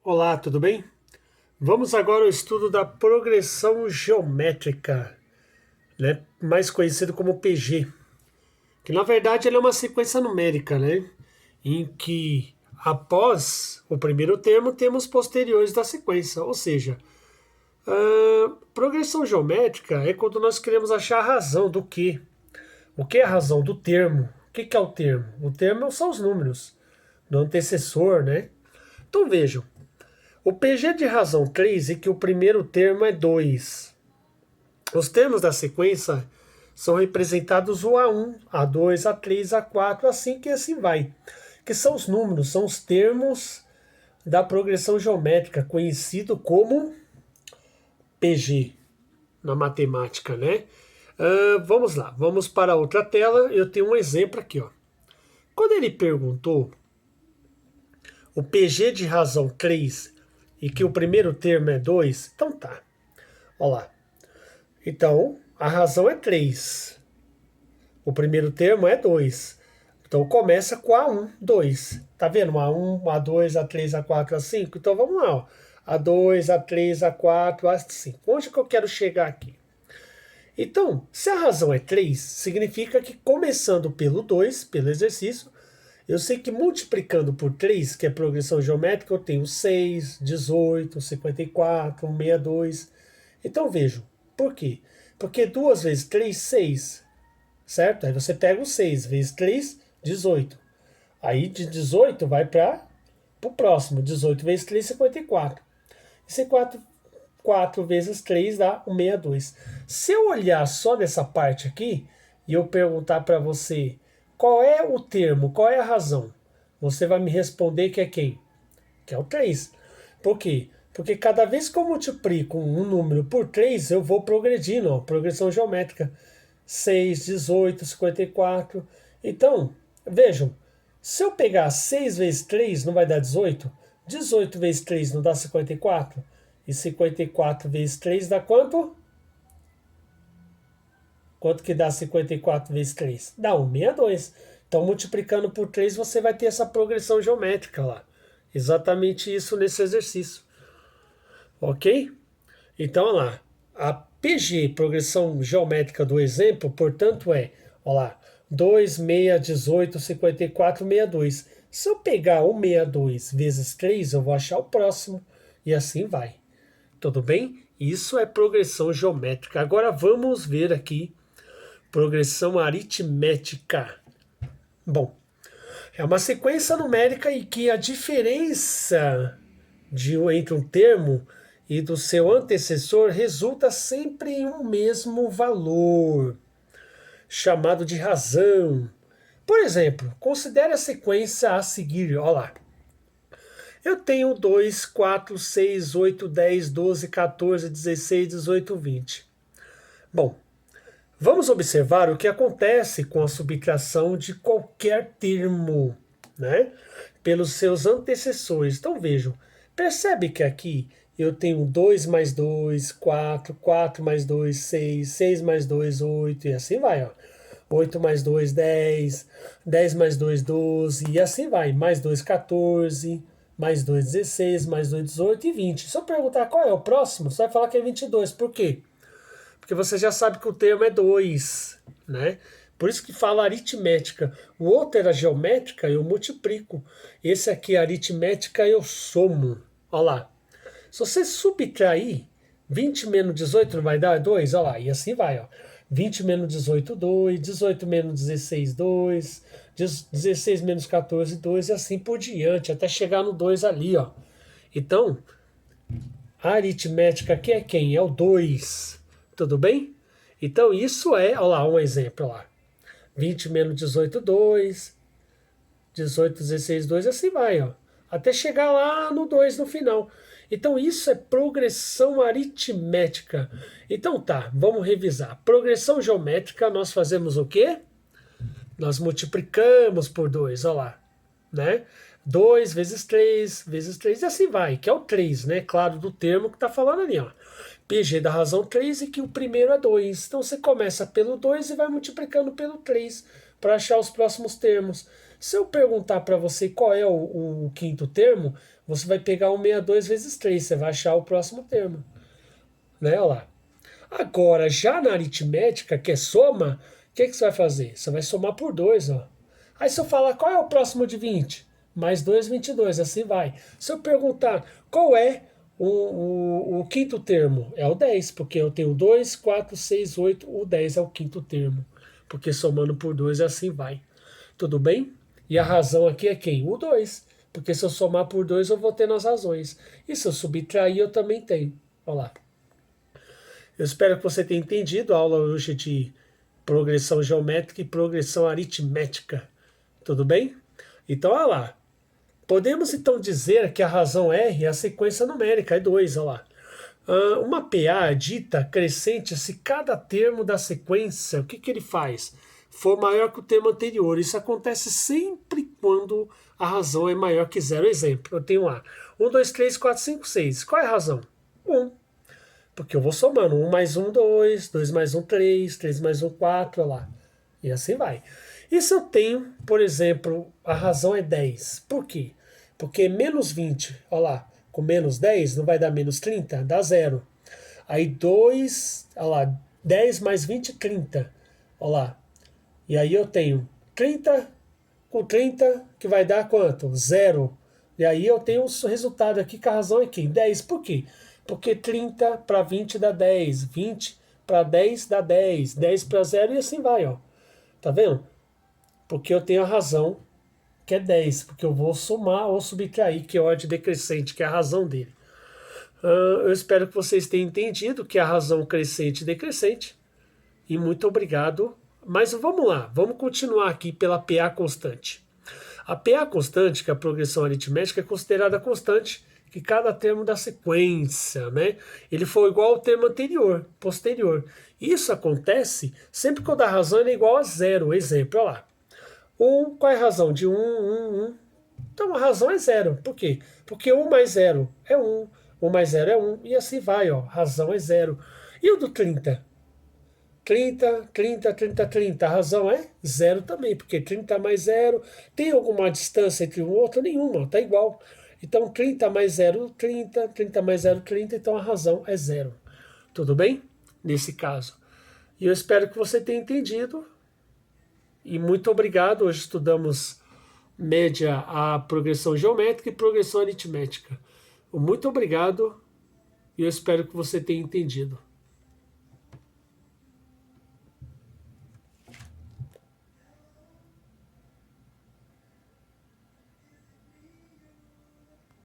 Olá, tudo bem? Vamos agora ao estudo da progressão geométrica, né? Mais conhecido como PG, que na verdade ela é uma sequência numérica, né? Em que após o primeiro termo temos posteriores da sequência, ou seja, a progressão geométrica é quando nós queremos achar a razão do quê? O que é a razão do termo? O que é o termo? O termo são os números do antecessor, né? Então vejam, o PG de razão 3 é que o primeiro termo é 2. Os termos da sequência são representados o A1, A2, A3, A4, assim que assim vai. Que são os números, são os termos da progressão geométrica, conhecido como PG na matemática, né? Vamos lá, vamos para outra tela. Eu tenho um exemplo aqui, ó. Quando ele perguntou o PG de razão 3 e que o primeiro termo é 2, então tá. Olha lá. Então, a razão é 3. O primeiro termo é 2. Então, começa com A1, 2. Tá vendo? A1, A2, A3, A4, A5. Então, vamos lá. Ó. A2, A3, A4, A5. Onde que eu quero chegar aqui? Então, se a razão é 3, significa que começando pelo 2, pelo exercício, eu sei que multiplicando por 3, que é progressão geométrica, eu tenho 6, 18, 54, 62. Então vejo, por quê? Porque 2 vezes 3, 6, certo? Aí você pega o 6 vezes 3, 18. Aí de 18 vai para o próximo, 18 vezes 3, 54. Esse 4 vezes 3 dá o 62. Se eu olhar só nessa parte aqui e eu perguntar para você qual é o termo, qual é a razão, você vai me responder que é quem? Que é o 3. Por quê? Porque cada vez que eu multiplico um número por 3, eu vou progredindo, ó, progressão geométrica. 6, 18, 54. Então, vejam, se eu pegar 6 vezes 3, não vai dar 18? 18 vezes 3 não dá 54? E 54 vezes 3 dá quanto? Quanto que dá 54 vezes 3? Dá 162. Então, multiplicando por 3, você vai ter essa progressão geométrica lá. Exatamente isso nesse exercício. Ok? Então, olha lá. A PG, progressão geométrica do exemplo, portanto, é, olha lá, 2, 6, 18, 54, 62. Se eu pegar o 62 vezes 3, eu vou achar o próximo. E assim vai. Tudo bem? Isso é progressão geométrica. Agora vamos ver aqui progressão aritmética. Bom, é uma sequência numérica em que a diferença entre um termo e do seu antecessor resulta sempre em um mesmo valor, chamado de razão. Por exemplo, considere a sequência a seguir. Olha lá. Eu tenho 2, 4, 6, 8, 10, 12, 14, 16, 18, 20. Bom, vamos observar o que acontece com a subtração de qualquer termo, né? Pelos seus antecessores. Então vejam, percebe que aqui eu tenho 2 mais 2, 4, 4 mais 2, 6, 6 mais 2, 8, e assim vai, ó. 8 mais 2, 10, 10 mais 2, 12, e assim vai. Mais 2, 14, mais 2, 16, mais 2, 18 e 20. Se eu perguntar qual é o próximo, você vai falar que é 22. Por quê? Porque você já sabe que o termo é 2, né? Por isso que fala aritmética. O outro era geométrica, eu multiplico. Esse aqui, aritmética, eu somo. Olha lá. Se você subtrair 20 menos 18 não vai dar 2? Olha lá, e assim vai. Ó. 20 menos 18, 2. 18 menos 16, 2. 16 menos 14, 2. E assim por diante, até chegar no 2 ali. Ó. Então, a aritmética aqui é quem? É o 2. Tudo bem? Então, isso é, olha lá, um exemplo lá. 20 menos 18, 2. 18, 16, 2, assim vai, ó. Até chegar lá no 2 no final. Então, isso é progressão aritmética. Então, tá, vamos revisar. Progressão geométrica, nós fazemos o quê? Nós multiplicamos por 2, olha lá, né? 2 vezes 3 e assim vai, que é o 3, né? Claro, do termo que está falando ali, ó. PG da razão 3 e que o primeiro é 2. Então você começa pelo 2 e vai multiplicando pelo 3 para achar os próximos termos. Se eu perguntar para você qual é o quinto termo, você vai pegar o 62 vezes 3, você vai achar o próximo termo. Né? Olha lá. Agora, já na aritmética, que é soma, o que você vai fazer? Você vai somar por 2, ó. Aí se eu falar qual é o próximo de 20? Mais 2, 22, assim vai. Se eu perguntar qual é o quinto termo, é o 10, porque eu tenho 2, 4, 6, 8, o 10 é o quinto termo. Porque somando por 2, assim vai. Tudo bem? E a razão aqui é quem? O 2. Porque se eu somar por 2, eu vou ter nas razões. E se eu subtrair, eu também tenho. Olha lá. Eu espero que você tenha entendido a aula hoje de progressão geométrica e progressão aritmética. Tudo bem? Então, olha lá. Podemos então dizer que a razão R é a sequência numérica, é 2, olha lá. Uma PA é dita crescente se cada termo da sequência, o que ele faz? For maior que o termo anterior. Isso acontece sempre quando a razão é maior que zero. Exemplo, eu tenho lá 1, 2, 3, 4, 5, 6. Qual é a razão? 1. Porque eu vou somando. 1 mais 1, 2. 2 mais 1, 3. 3 mais 1, 4. Olha lá. E assim vai. E se eu tenho, por exemplo, a razão é 10. Por quê? Porque menos 20, olha lá, com menos 10 não vai dar menos 30? Dá 0. Aí 2, olha lá, 10 mais 20, 30. Olha lá. E aí eu tenho 30 com 30, que vai dar quanto? 0. E aí eu tenho o resultado aqui, que a razão é aqui, 10. Por quê? Porque 30 para 20 dá 10, 20 para 10 dá 10, 10 para 0 e assim vai, ó. Tá vendo? Porque eu tenho a razão, que é 10, porque eu vou somar ou subtrair, que é ordem decrescente, que é a razão dele. Eu espero que vocês tenham entendido que é a razão crescente e decrescente. E muito obrigado. Mas vamos lá, vamos continuar aqui pela PA constante. A PA constante, que é a progressão aritmética, é considerada constante que cada termo da sequência, né? Ele for igual ao termo anterior, posterior. Isso acontece sempre quando a razão é igual a zero. Exemplo, olha lá. Qual é a razão de 1, 1, 1? Então a razão é zero. Por quê? Porque 1 mais 0 é 1, 1 mais 0 é 1, e assim vai, ó. Razão é zero. E o do 30? 30, 30, 30, 30. A razão é zero também, porque 30 mais 0, tem alguma distância entre um e outro? Nenhuma, tá igual. Então 30 mais 0, 30, 30 mais 0, 30, então a razão é zero. Tudo bem? Nesse caso. E eu espero que você tenha entendido. E muito obrigado. Hoje estudamos média a progressão geométrica e progressão aritmética. Muito obrigado e eu espero que você tenha entendido.